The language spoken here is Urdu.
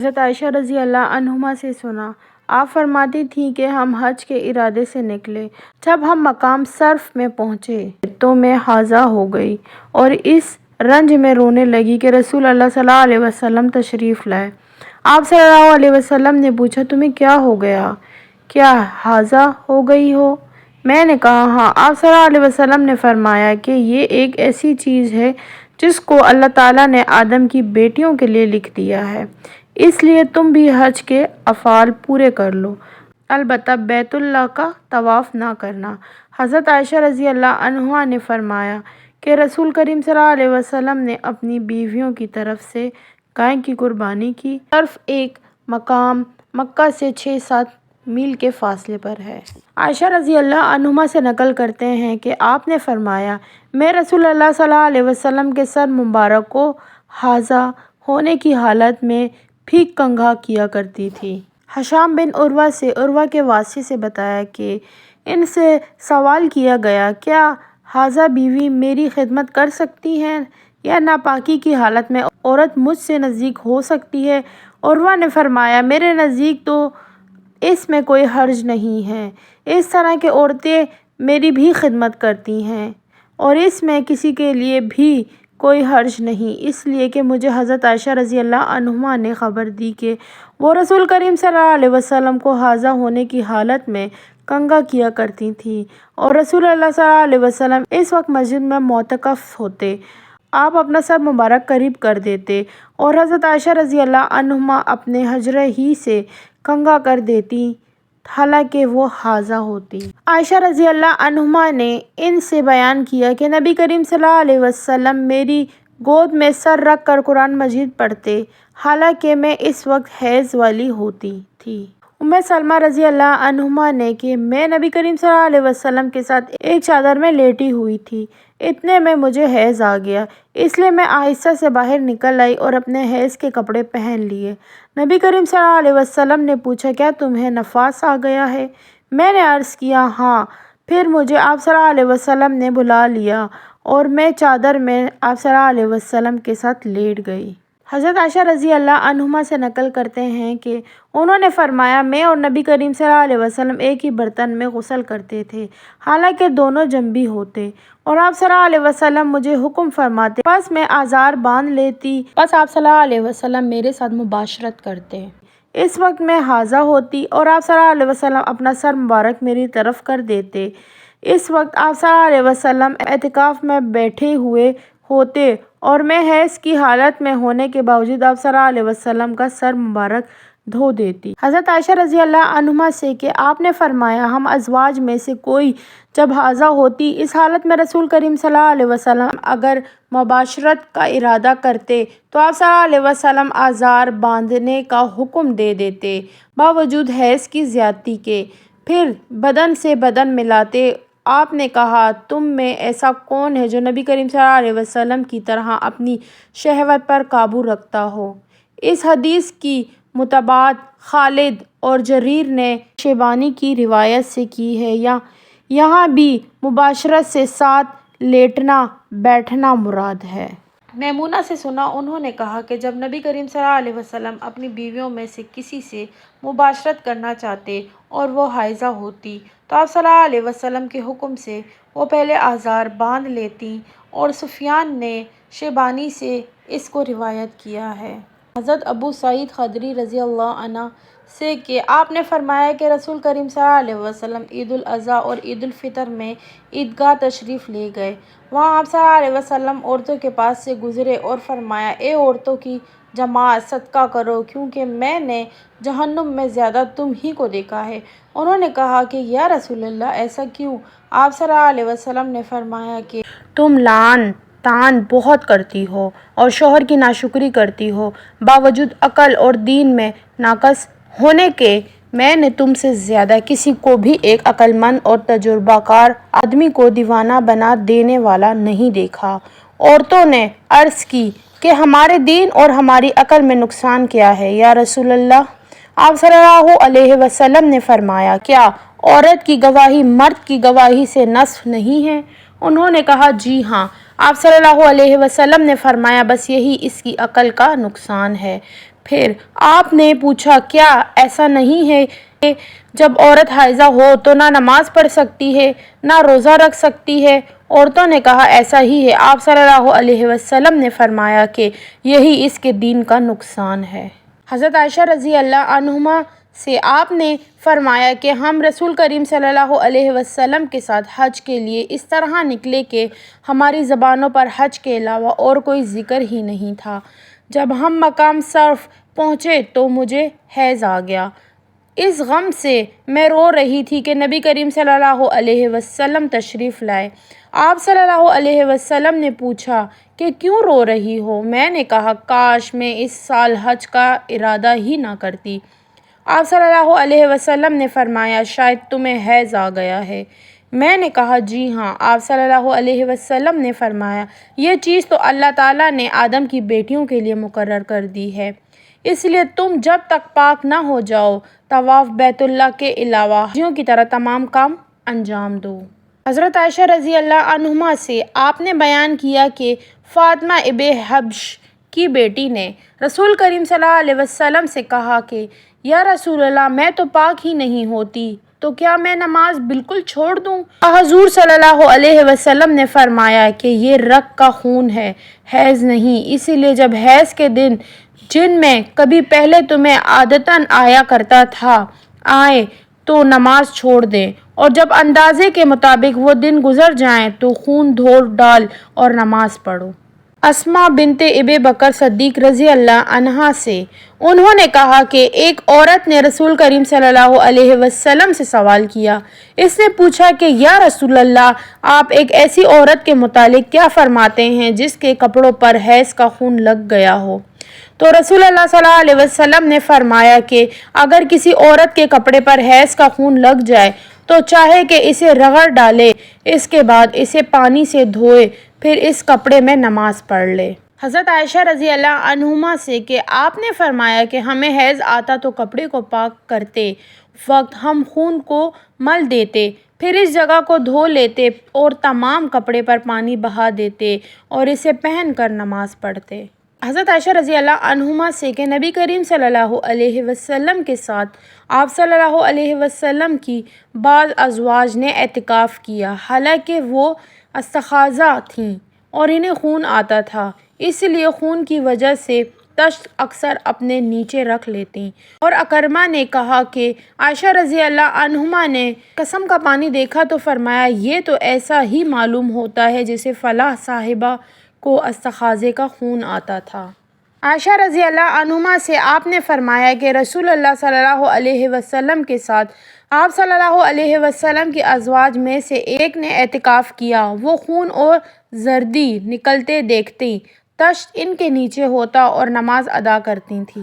حضرت عائشہ رضی اللہ عنہما سے سنا، آپ فرماتی تھیں کہ ہم حج کے ارادے سے نکلے۔ جب ہم مقام صرف میں پہنچے تو میں ہاذا ہو گئی اور اس رنج میں رونے لگی کہ رسول اللہ صلی اللہ علیہ وسلم تشریف لائے۔ آپ صلی اللہ علیہ وسلم نے پوچھا، تمہیں کیا ہو گیا؟ کیا ہاذا ہو گئی ہو؟ میں نے کہا ہاں۔ آپ صلی اللہ علیہ وسلم نے فرمایا کہ یہ ایک ایسی چیز ہے جس کو اللہ تعالیٰ نے آدم کی بیٹیوں کے لیے لکھ دیا ہے، اس لیے تم بھی حج کے افعال پورے کر لو، البتہ بیت اللہ کا طواف نہ کرنا۔ حضرت عائشہ رضی اللہ عنہا نے فرمایا کہ رسول کریم صلی اللہ علیہ وسلم نے اپنی بیویوں کی طرف سے گائے کی قربانی کی۔ صرف ایک مقام مکہ سے 6-7 میل کے فاصلے پر ہے۔ عائشہ رضی اللہ عنہما سے نقل کرتے ہیں کہ آپ نے فرمایا، میں رسول اللہ صلی اللہ علیہ وسلم کے سر مبارک کو ہاذا ہونے کی حالت میں پھینک کنگھا کیا کرتی تھی۔ ہشام بن عروہ سے عروہ کے واسطے سے بتایا کہ ان سے سوال کیا گیا، کیا ہاذا بیوی میری خدمت کر سکتی ہے یا ناپاکی کی حالت میں عورت مجھ سے نزدیک ہو سکتی ہے؟ عروہ نے فرمایا، میرے نزدیک تو اس میں کوئی حرج نہیں ہے، اس طرح کہ عورتیں میری بھی خدمت کرتی ہیں اور اس میں کسی کے لیے بھی کوئی حرج نہیں، اس لیے کہ مجھے حضرت عائشہ رضی اللہ عنہما نے خبر دی کہ وہ رسول کریم صلی اللہ علیہ وسلم کو ہاذا ہونے کی حالت میں کنگھا کیا کرتی تھیں اور رسول اللہ صلی اللہ علیہ وسلم اس وقت مسجد میں معتکف ہوتے، آپ اپنا سر مبارک قریب کر دیتے اور حضرت عائشہ رضی اللہ عنہما اپنے حجرے ہی سے کنگھا کر دیتی حالانکہ وہ ہاذا ہوتی۔ عائشہ رضی اللہ عنہما نے ان سے بیان کیا کہ نبی کریم صلی اللہ علیہ وسلم میری گود میں سر رکھ کر قرآن مجید پڑھتے حالانکہ میں اس وقت حیض والی ہوتی تھی۔ سلمہ رضی اللہ عنہما نے کہ میں نبی کریم صلی اللہ علیہ وسلم کے ساتھ ایک چادر میں لیٹی ہوئی تھی، اتنے میں مجھے حیض آ گیا، اس لیے میں آہستہ سے باہر نکل آئی اور اپنے حیض کے کپڑے پہن لیے۔ نبی کریم صلی اللہ علیہ وسلم نے پوچھا، کیا تمہیں نفاس آ گیا ہے؟ میں نے عرض کیا ہاں۔ پھر مجھے آپ صلی اللہ علیہ وسلم نے بلا لیا اور میں چادر میں آپ صلی اللہ علیہ وسلم کے ساتھ لیٹ گئی۔ حضرت عائشہ رضی اللہ عنہما سے نقل کرتے ہیں کہ انہوں نے فرمایا، میں اور نبی کریم صلی اللہ علیہ وسلم ایک ہی برتن میں غسل کرتے تھے حالانکہ دونوں جنبی ہوتے، اور آپ صلی اللہ علیہ وسلم مجھے حکم فرماتے، پس میں آزار باندھ لیتی، پس آپ صلی اللہ علیہ وسلم میرے ساتھ مباشرت کرتے۔ اس وقت میں ہاذا ہوتی اور آپ صلی اللہ علیہ وسلم اپنا سر مبارک میری طرف کر دیتے۔ اس وقت آپ صلی اللہ علیہ وسلم اعتکاف میں بیٹھے ہوئے ہوتے اور میں حیض کی حالت میں ہونے کے باوجود آپ صلی اللہ علیہ وسلم کا سر مبارک دھو دیتی۔ حضرت عائشہ رضی اللہ عنہما سے کہ آپ نے فرمایا، ہم ازواج میں سے کوئی جب ہاذا ہوتی اس حالت میں رسول کریم صلی اللہ علیہ وسلم اگر مباشرت کا ارادہ کرتے تو آپ صلی اللہ علیہ وسلم آزار باندھنے کا حکم دے دیتے باوجود حیض کی زیادتی کے، پھر بدن سے بدن ملاتے۔ آپ نے کہا، تم میں ایسا کون ہے جو نبی کریم صلی اللہ علیہ وسلم کی طرح اپنی شہوت پر قابو رکھتا ہو؟ اس حدیث کی مطابقت خالد اور جریر نے شیبانی کی روایت سے کی ہے، یہاں بھی مباشرت سے ساتھ لیٹنا بیٹھنا مراد ہے۔ میمونہ سے سنا، انہوں نے کہا کہ جب نبی کریم صلی اللہ علیہ وسلم اپنی بیویوں میں سے کسی سے مباشرت کرنا چاہتے اور وہ حائضہ ہوتی تو آپ صلی اللہ علیہ وسلم کے حکم سے وہ پہلے آزار باندھ لیتی، اور سفیان نے شیبانی سے اس کو روایت کیا ہے۔ حضرت ابو سعید خدری رضی اللہ عنہ سے کہ آپ نے فرمایا کہ رسول کریم صلی اللہ علیہ وسلم عید الاضحیٰ اور عید الفطر میں عیدگاہ تشریف لے گئے، وہاں آپ صلی اللہ علیہ وسلم عورتوں کے پاس سے گزرے اور فرمایا، اے عورتوں کی جماعت، صدقہ کرو کیونکہ میں نے جہنم میں زیادہ تم ہی کو دیکھا ہے۔ انہوں نے کہا کہ یا رسول اللہ، ایسا کیوں؟ آپ صلی اللہ علیہ وسلم نے فرمایا کہ تم لعن طعن بہت کرتی ہو اور شوہر کی ناشکری کرتی ہو، باوجود عقل اور دین میں ناقص ہونے کے میں نے تم سے زیادہ کسی کو بھی ایک عقل مند اور تجربہ کار آدمی کو دیوانہ بنا دینے والا نہیں دیکھا۔ عورتوں نے عرض کی کہ ہمارے دین اور ہماری عقل میں نقصان کیا ہے یا رسول اللہ؟ آپ صلی اللہ علیہ وسلم نے فرمایا، کیا عورت کی گواہی مرد کی گواہی سے نصف نہیں ہے؟ انہوں نے کہا، جی ہاں۔ آپ صلی اللہ علیہ وسلم نے فرمایا، بس یہی اس کی عقل کا نقصان ہے۔ پھر آپ نے پوچھا کیا ایسا نہیں ہے کہ جب عورت حائضہ ہو تو نہ نماز پڑھ سکتی ہے نہ روزہ رکھ سکتی ہے؟ عورتوں نے کہا ایسا ہی ہے۔ آپ صلی اللہ علیہ وسلم نے فرمایا کہ یہی اس کے دین کا نقصان ہے۔ حضرت عائشہ رضی اللہ عنہما سے آپ نے فرمایا کہ ہم رسول کریم صلی اللہ علیہ وسلم کے ساتھ حج کے لیے اس طرح نکلے کہ ہماری زبانوں پر حج کے علاوہ اور کوئی ذکر ہی نہیں تھا۔ جب ہم مقام صرف پہنچے تو مجھے حیض آ گیا۔ اس غم سے میں رو رہی تھی کہ نبی کریم صلی اللہ علیہ وسلم تشریف لائے۔ آپ صلی اللہ علیہ وسلم نے پوچھا کہ کیوں رو رہی ہو؟ میں نے کہا کاش میں اس سال حج کا ارادہ ہی نہ کرتی۔ آپ صلی اللہ علیہ وسلم نے فرمایا شاید تمہیں حیض آ گیا ہے۔ میں نے کہا جی ہاں۔ آپ صلی اللہ علیہ وسلم نے فرمایا یہ چیز تو اللہ تعالیٰ نے آدم کی بیٹیوں کے لیے مقرر کر دی ہے، اس لیے تم جب تک پاک نہ ہو جاؤ طواف بیت اللہ کے علاوہ حاجیوں کی طرح تمام کام انجام دو۔ حضرت عائشہ رضی اللہ عنہما سے آپ نے بیان کیا کہ فاطمہ حبش کی بیٹی نے رسول کریم صلی اللہ علیہ وسلم سے کہا کہ یا رسول اللہ میں تو پاک ہی نہیں ہوتی تو کیا میں نماز بالکل چھوڑ دوں؟ حضور صلی اللہ علیہ وسلم نے فرمایا کہ یہ رگ کا خون ہے، حیض نہیں، اسی لیے جب حیض کے دن جن میں کبھی پہلے تمہیں عادتاً آیا کرتا تھا آئے تو نماز چھوڑ دیں، اور جب اندازے کے مطابق وہ دن گزر جائیں تو خون دھو ڈال اور نماز پڑھو۔ اسماء بنت ابی بکر صدیق رضی اللہ عنہا سے انہوں نے کہا کہ ایک عورت نے رسول کریم صلی اللہ علیہ وسلم سے سوال کیا۔ اس نے پوچھا کہ یا رسول اللہ آپ ایک ایسی عورت کے متعلق کیا فرماتے ہیں جس کے کپڑوں پر حیض کا خون لگ گیا ہو؟ تو رسول اللہ صلی اللہ علیہ وسلم نے فرمایا کہ اگر کسی عورت کے کپڑے پر حیض کا خون لگ جائے تو چاہے کہ اسے رگڑ ڈالے، اس کے بعد اسے پانی سے دھوئے، پھر اس کپڑے میں نماز پڑھ لے۔ حضرت عائشہ رضی اللہ عنہما سے کہ آپ نے فرمایا کہ ہمیں حیض آتا تو کپڑے کو پاک کرتے وقت ہم خون کو مل دیتے، پھر اس جگہ کو دھو لیتے اور تمام کپڑے پر پانی بہا دیتے اور اسے پہن کر نماز پڑھتے۔ حضرت عائشہ رضی اللہ عنہما سے کہ نبی کریم صلی اللہ علیہ وسلم کے ساتھ آپ صلی اللہ علیہ وسلم کی بعض ازواج نے اعتکاف کیا، حالانکہ وہ استحاضہ تھیں اور انہیں خون آتا تھا، اس لیے خون کی وجہ سے تشت اکثر اپنے نیچے رکھ لیتیں۔ اور اکرمہ نے کہا کہ عائشہ رضی اللہ عنہما نے قسم کا پانی دیکھا تو فرمایا یہ تو ایسا ہی معلوم ہوتا ہے جیسے فلاں صاحبہ کو استحاضے کا خون آتا تھا۔ عائشہ رضی اللہ عنہما سے آپ نے فرمایا کہ رسول اللہ صلی اللہ علیہ وسلم کے ساتھ آپ صلی اللہ علیہ وسلم کی ازواج میں سے ایک نے اعتکاف کیا، وہ خون اور زردی نکلتے دیکھتی، تشت ان کے نیچے ہوتا اور نماز ادا کرتی تھی۔